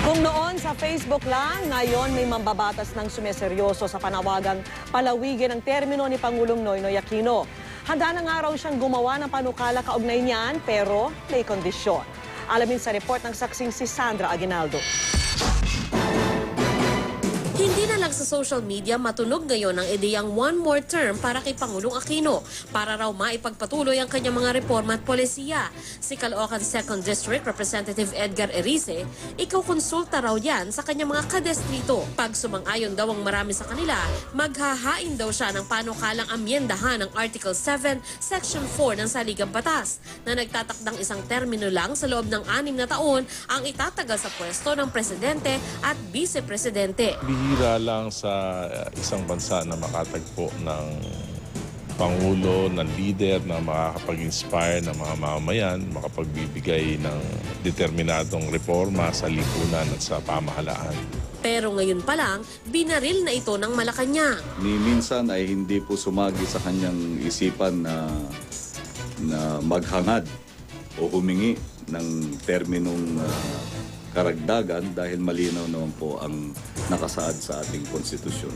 Kung noon sa Facebook lang, ngayon may mambabatas ng sumeseryoso sa panawagang palawigin ang termino ni Pangulong Noynoy Aquino. Handa na nga raw siyang gumawa ng panukala kaugnay niyan, pero may kondisyon. Alamin sa report ng saksing si Sandra Aguinaldo. Hindi na lang sa social media matunog ngayon ang ideyang one more term para kay Pangulong Aquino para raw maipagpatuloy ang kanyang mga reforma at polisiya. Si Caloocan 2nd District Representative Edgar Erice, ikaw-konsulta raw yan sa kanyang mga kadestrito. Pag sumang-ayon daw ang marami sa kanila, maghahain daw siya ng panukalang amyendahan ng Article 7, Section 4 ng Saligang Batas na nagtatakdang isang termino lang sa loob ng 6 na taon ang itatagal sa pwesto ng presidente at vice-presidente. Bihira lang sa isang bansa na makatagpo ng Pangulo, ng leader na makakapag-inspire ng mga mamamayan, makapagbibigay ng determinadong reforma sa lipunan at sa pamahalaan. Pero ngayon pa lang, binaril na ito ng Malacanang. Ni minsan ay hindi po sumagi sa kanyang isipan na maghangad o humingi ng terminong karagdagan dahil malinaw naman po ang nakasaad sa ating konstitusyon.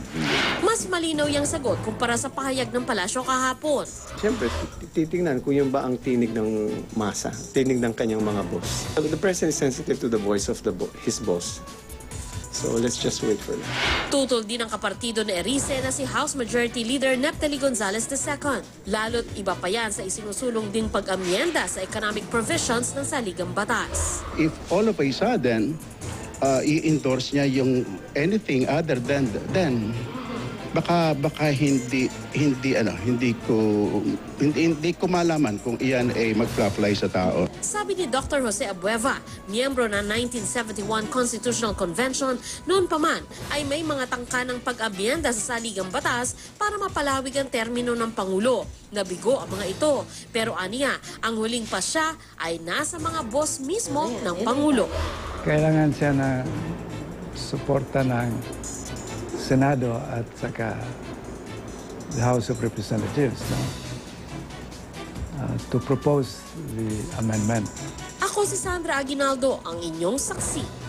Mas malinaw yung sagot kumpara sa pahayag ng palasyo kahapon. Siyempre, titingnan kung yun ba ang tinig ng masa, tinig ng kanyang mga boss. The president is sensitive to the voice of his boss. So let's just wait for that. Tutol din ang kapartido ni Erice na si House Majority Leader Neptali Gonzales II. Lalo't iba pa yan sa isinusulong ding pag-amyenda sa economic provisions ng Saligang Batas. If all of a sudden, i-endorse niya yung anything other than baka hindi ko malaman kung iyan ay mag-apply sa tao. Sabi ni Dr. Jose Abueva, miyembro ng 1971 Constitutional Convention, noon pa man ay may mga tangka ng pag-amyenda sa Saligang Batas para mapalawig ang termino ng Pangulo. Nabigo ang mga ito. Pero aniya, ang huling pasya ay nasa mga boss mismo ng Pangulo. Kailangan siya na suporta ng Senado at saka the House of Representatives to propose the amendment. Ako si Sandra Aguinaldo, ang inyong saksi.